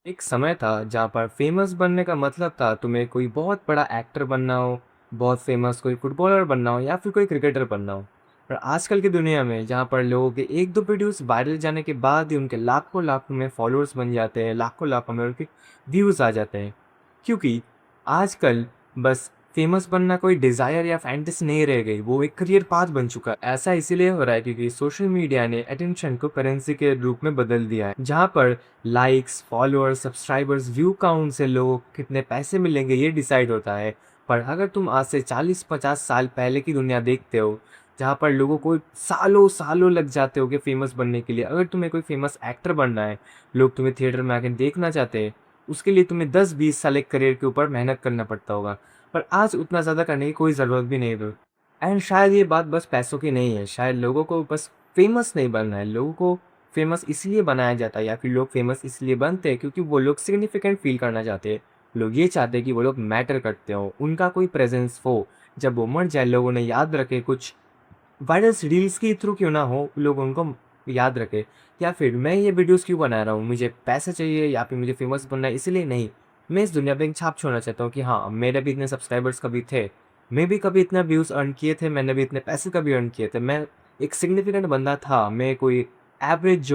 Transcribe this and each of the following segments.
एक समय था जहाँ पर फेमस बनने का मतलब था तुम्हें कोई बहुत बड़ा एक्टर बनना हो, बहुत फेमस कोई फुटबॉलर बनना हो या फिर कोई क्रिकेटर बनना हो। पर आजकल की दुनिया में जहाँ पर लोगों के एक दो वीडियोस वायरल जाने के बाद ही उनके लाखों लाखों में फॉलोअर्स बन जाते हैं, लाखों लाखों में उनके व्यूज़ आ जाते हैं। क्योंकि आजकल बस फेमस बनना कोई डिज़ायर या फैंटेसी नहीं रह गई, वो एक करियर पाथ बन चुका है। ऐसा इसीलिए हो रहा है क्योंकि सोशल मीडिया ने अटेंशन को करेंसी के रूप में बदल दिया है, जहाँ पर likes, followers, subscribers, view count से लोगों को कितने पैसे मिलेंगे ये डिसाइड होता है। पर अगर तुम आज से 40-50 साल पहले की दुनिया देखते हो, जहाँ पर लोगों को सालों-सालों लग जाते होंगे फेमस बनने के लिए। अगर तुम्हें कोई फेमस एक्टर बनना है, लोग तुम्हें थिएटर में आके देखना चाहते हैं, उसके लिए तुम्हें 10-20 साल एक करियर के ऊपर मेहनत करना पड़ता होगा। पर आज उतना ज़्यादा करने की कोई ज़रूरत भी नहीं है। एंड शायद ये बात बस पैसों की नहीं है, शायद लोगों को बस फेमस नहीं बनना है, लोगों को फेमस इसलिए बनाया जाता है या फिर लोग फेमस इसलिए बनते हैं क्योंकि वो लोग सिग्निफिकेंट फील करना चाहते हैं। लोग ये चाहते हैं कि वो लोग मैटर करते हो, उनका कोई प्रेजेंस हो, जब वो मर जाए लोग उन्हें याद रखे, कुछ वायरल रील्स के थ्रू क्यों ना हो, लोग उनको याद रखे। या फिर मैं ये वीडियोस क्यों बना रहा हूँ, मुझे पैसे चाहिए या फिर मुझे फेमस बनना है इसलिए नहीं। मैं इस दुनिया पे एक छाप छोड़ना चाहता हूँ कि हाँ, मेरे भी इतने सब्सक्राइबर्स कभी थे, मैं भी कभी इतना व्यूज़ अर्न किए थे, मैंने भी इतने पैसे कभी अर्न किए थे। मैं एक सिग्निफिकेंट बंदा था, मैं कोई एवरेज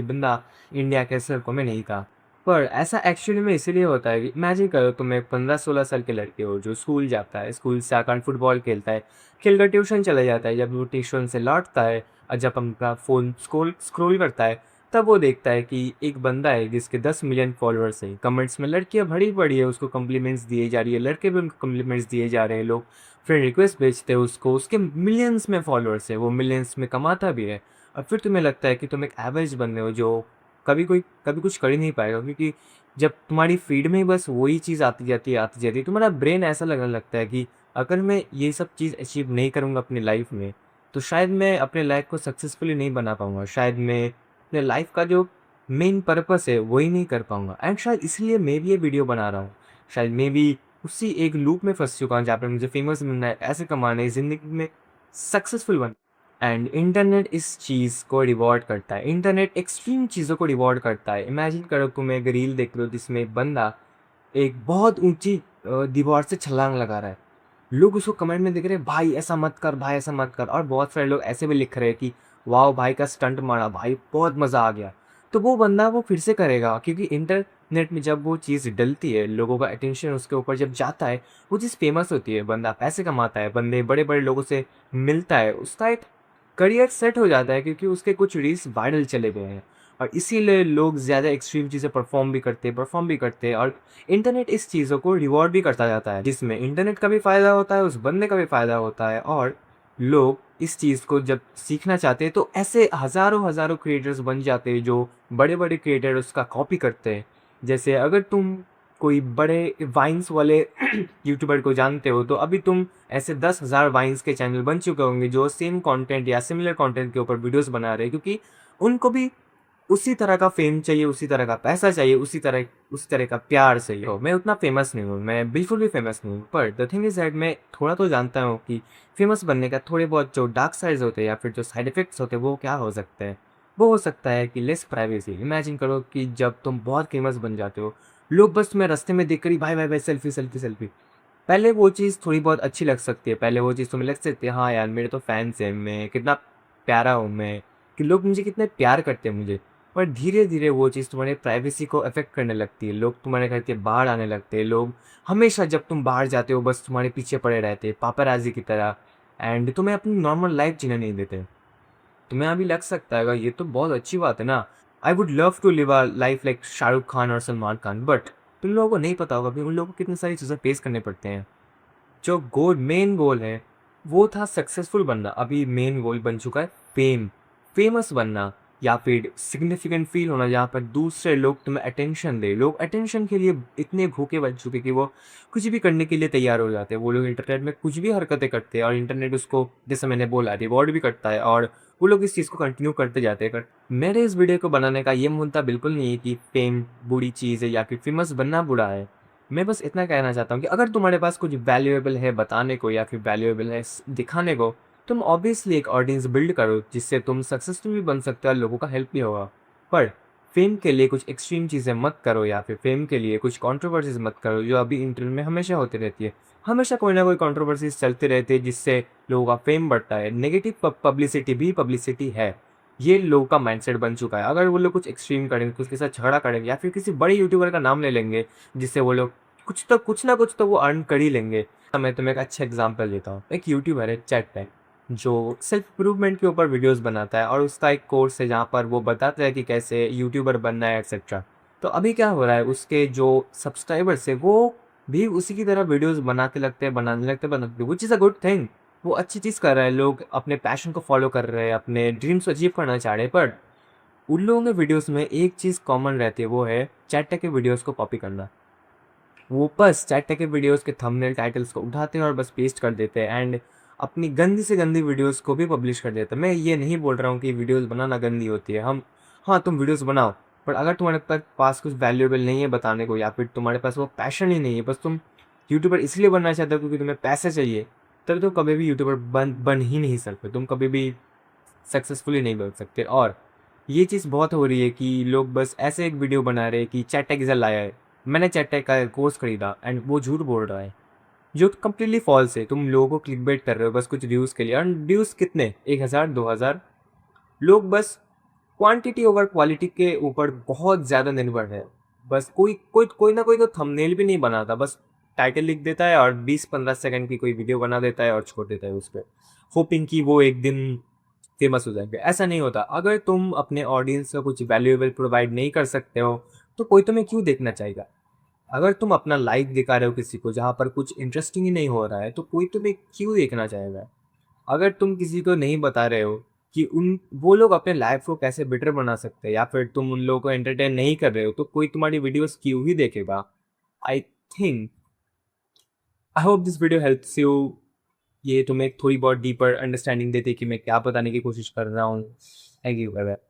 बंदा इंडिया के सर्कल में नहीं था। पर ऐसा एक्चुअली में इसीलिए होता है कि इमेजिन करो, तुम एक 15-16 साल के लड़के हो जो स्कूल जाता है, स्कूल से आकर फुटबॉल खेलता है, खेलकर ट्यूशन चला जाता है, जब वो ट्यूशन से लौटता है और जब अपना फ़ोन स्क्रॉल स्क्रॉल करता है, तब वो देखता है कि एक बंदा है जिसके 10 मिलियन फॉलोअर्स हैं। कमेंट्स में लड़कियाँ भरी पड़ी है, उसको कॉम्प्लीमेंट्स दिए जा रही है, लड़के भी उनको कॉम्प्लीमेंट्स दिए जा रहे हैं, लोग फ्रेंड रिक्वेस्ट भेजते हैं उसको, उसके मिलियंस में फॉलोअर्स है, वो मिलियंस में कमाता भी है। और फिर तुम्हें लगता है कि तुम एक एवरेज बंदे हो जो कभी कुछ कर ही नहीं पाएगा, क्योंकि जब तुम्हारी फीड में बस वही चीज़ आती जाती है, तुम्हारा ब्रेन ऐसा लगने लगता है कि अगर मैं ये सब चीज़ अचीव नहीं करूँगा अपनी लाइफ में, तो शायद मैं अपने लाइफ को सक्सेसफुली नहीं बना पाऊँगा। शायद मैं अपने लाइफ का जो मेन पर्पस है, वही नहीं कर पाऊँगा। एंड शायद इसलिए मैं भी ये वीडियो बना रहा हूँ। शायद मैं भी उसी एक लूप में फँस चुका हूँ, जहाँ पे मुझे फेमस बनना है, पैसे कमाने हैं, ज़िंदगी में सक्सेसफुल बनना है। एंड इंटरनेट इस चीज़ को रिवॉर्ड करता है। इंटरनेट एक्सट्रीम चीज़ों को रिवॉर्ड करता है। इमेजिन करो, तुम एक रील देख रहे हो जिसमें एक बंदा एक बहुत ऊँची दीवार से छलांग लगा रहा है। लोग उसको कमेंट में देख रहे हैं, भाई ऐसा मत कर, भाई ऐसा मत कर। और बहुत सारे लोग ऐसे भी लिख रहे हैं कि वाओ भाई का स्टंट मारा, भाई बहुत मज़ा आ गया। तो वो बंदा वो फिर से करेगा, क्योंकि इंटरनेट में जब वो चीज़ डलती है, लोगों का अटेंशन उसके ऊपर जब जाता है, वो चीज़ फेमस होती है, बंदा पैसे कमाता है, बंदे बड़े-बड़े लोगों से मिलता है, उसका एक करियर सेट हो जाता है क्योंकि उसके कुछ रील्स वायरल चले गए हैं। और इसीलिए लोग ज़्यादा एक्सट्रीम चीज़ें परफ़ॉर्म भी करते हैं, और इंटरनेट इस चीज़ों को रिवॉर्ड भी करता जाता है, जिसमें इंटरनेट का भी फ़ायदा होता है, उस बंदे का भी फ़ायदा होता है। और लोग इस चीज़ को जब सीखना चाहते हैं, तो ऐसे हज़ारों-हज़ारों क्रिएटर्स बन जाते हैं, जो बड़े-बड़े क्रिएटर उसका कॉपी करते हैं। जैसे अगर तुम कोई बड़े वाइन्स वाले यूट्यूबर को जानते हो, तो अभी तुम ऐसे 10,000 वाइन्स के चैनल बन चुके होंगे, जो सेम कंटेंट या सिमिलर कंटेंट के ऊपर वीडियोज़ बना रहे हैं, क्योंकि उनको भी उसी तरह का फ़ेम चाहिए, उसी तरह का पैसा चाहिए, उसी तरह का प्यार चाहिए। तो मैं उतना फ़ेमस नहीं हूँ, मैं बिल्कुल भी फ़ेमस नहीं हूँ, पर द थिंग इज़ दैट मैं थोड़ा तो जानता हूँ कि फ़ेमस बनने का थोड़े बहुत जो डार्क साइड्स होते हैं या फिर जो साइड इफ़ेक्ट्स होते हैं, वो क्या हो सकते हैं। वो हो सकता है कि लेस प्राइवेसी। इमेजिन करो कि जब तुम बहुत फ़ेमस बन जाते हो, लोग बस तुम्हें रास्ते में देखकर ही भाई, भाई, भाई सेल्फ़ी, सेल्फ़ी, सेल्फ़ी। पहले वो चीज़ थोड़ी बहुत अच्छी लग सकती है, पहले वो चीज़ तुम्हें लग सकती है, हाँ यार मेरे तो फैन्स हैं, मैं कितना प्यारा हूँ मैं, कि लोग मुझे कितने प्यार करते हैं मुझे। पर धीरे-धीरे वो चीज़ तुम्हारी प्राइवेसी को अफ़ेक्ट करने लगती है, लोग तुम्हारे घर के बाहर आने लगते हैं, लोग हमेशा जब तुम बाहर जाते हो बस तुम्हारे पीछे पड़े रहते हैं, पापाराज़ी की तरह, एंड तुम्हें अपनी नॉर्मल लाइफ़ जीने नहीं देते। तुम्हें अभी लग सकता है ये तो बहुत अच्छी बात है ना, I would love to live a life like Shahrukh Khan और सलमान खान, बट तुम लोगों को नहीं पता होगा कि उन लोगों को कितनी सारी चीज़ें फेस करने पड़ते हैं। जो मेन गोल है, वो था सक्सेसफुल बनना, अभी मेन गोल बन चुका है फेमस बनना, या फिर सिग्निफिकेंट फील होना, जहाँ पर दूसरे लोग तुम्हें अटेंशन दे। लोग अटेंशन के लिए इतने भूखे बन चुके कि वो कुछ भी करने के लिए तैयार हो जाते हैं। वो लोग इंटरनेट में कुछ भी हरकतें करते हैं, और इंटरनेट उसको, जैसे मैंने बोला, रिवॉर्ड भी करता है, और वो लोग इस चीज़ को कंटिन्यू करते जाते हैं। मेरे इस वीडियो को बनाने का ये मुद्दा बिल्कुल नहीं है कि फेम बुरी चीज़ है या फिर फेमस बनना बुरा है। मैं बस इतना कहना चाहता हूँ कि अगर तुम्हारे पास कुछ वैल्यूएबल है बताने को या फिर वैल्यूएबल है दिखाने को, तुम ऑब्वियसली एक ऑडियंस बिल्ड करो जिससे तुम सक्सेसफुल भी बन सकते हो और लोगों का हेल्प भी होगा। पर फ़ेम के लिए कुछ एक्सट्रीम चीज़ें मत करो या फिर फ़ेम के लिए कुछ कंट्रोवर्सीज़ मत करो, जो अभी इंटरनेट में हमेशा होती रहती है। हमेशा कोई ना कोई कंट्रोवर्सीज़ चलती रहती है जिससे लोगों का फ़ेम बढ़ता है। नेगेटिव पब्लिसिटी भी पब्लिसिटी है। ये लोगों का माइंडसेट बन चुका है। अगर वो लोग कुछ एक्सट्रीम करेंगे, किसी के साथ झगड़ा करेंगे या फिर किसी बड़े यूट्यूबर का नाम ले लेंगे, जिससे वो लोग कुछ ना कुछ तो वो अर्न कर ही लेंगे। मैं तुम्हें एक अच्छा एग्ज़ाम्पल देता हूँ। एक यूट्यूबर है चैट, जो सेल्फ इम्प्रूवमेंट के ऊपर वीडियोस बनाता है और उसका एक कोर्स है जहाँ पर वो बताता है कि कैसे यूट्यूबर बनना है एक्सेट्रा। तो अभी क्या हो रहा है, उसके जो सब्सक्राइबर्स है वो भी उसी की तरह वीडियोस बनाने लगते which is a good thing. वो अच्छी चीज़ कर रहा है, लोग अपने पैशन को फॉलो कर रहे हैं, अपने ड्रीम्स को अचीव करना चाह रहे हैं। पर उन लोगों के वीडियोस में एक चीज़ कॉमन रहती है, वो है चैट के वीडियोस को कॉपी करना। वो बस चैट के वीडियोस के थंबनेल टाइटल्स को उठाते हैं और बस पेस्ट कर देते हैं एंड अपनी गंदी से गंदी वीडियोस को भी पब्लिश कर देते हैं। मैं ये नहीं बोल रहा हूँ कि वीडियोस बनाना गंदी होती है। हाँ, तुम वीडियोस बनाओ, पर अगर तुम्हारे पास कुछ वैल्यूएबल नहीं है बताने को या फिर तुम्हारे पास वो पैशन ही नहीं है, बस तुम यूट्यूबर इसलिए बनना चाहते हो क्योंकि तुम्हें पैसे चाहिए, तब तुम कभी भी यूट्यूबर बन ही नहीं सकते। तुम कभी भी सक्सेसफुली नहीं बन सकते। और ये चीज़ बहुत हो रही है कि लोग बस ऐसे एक वीडियो बना रहे हैं कि चैट टैग इज़ लाया है, मैंने चैट टैग का कोर्स खरीदा, एंड वो झूठ बोल रहा है जो कंप्लीटली फॉल्स है। तुम लोगों को क्लिकबेट कर रहे हो बस कुछ व्यूज़ के लिए। और व्यूज़ कितने, 1000 2000? लोग बस क्वांटिटी ओवर क्वालिटी के ऊपर बहुत ज़्यादा निर्भर है। बस कोई ना कोई तो थंबनेल भी नहीं बनाता, बस टाइटल लिख देता है और 20-15 सेकंड की कोई वीडियो बना देता है और छोड़ देता है उस पे, होपिंग कि वो एक दिन फेमस हो जाएंगे। ऐसा नहीं होता। अगर तुम अपने ऑडियंस को कुछ वैल्यूएबल प्रोवाइड नहीं कर सकते हो, तो कोई तुम्हें क्यों देखना चाहेगा? अगर तुम अपना लाइफ दिखा रहे हो किसी को जहाँ पर कुछ इंटरेस्टिंग ही नहीं हो रहा है, तो कोई तुम्हें क्यों देखना चाहेगा? अगर तुम किसी को नहीं बता रहे हो कि उन वो लोग अपने लाइफ को कैसे बेटर बना सकते हैं या फिर तुम उन लोगों को एंटरटेन नहीं कर रहे हो, तो कोई तुम्हारी वीडियोस क्यों ही देखेगा? I think I hope this video helps you. ये तुम्हें थोड़ी बहुत डीपर अंडरस्टैंडिंग देती है कि मैं क्या बताने की कोशिश कर रहा हूँ। Thank you, bye bye.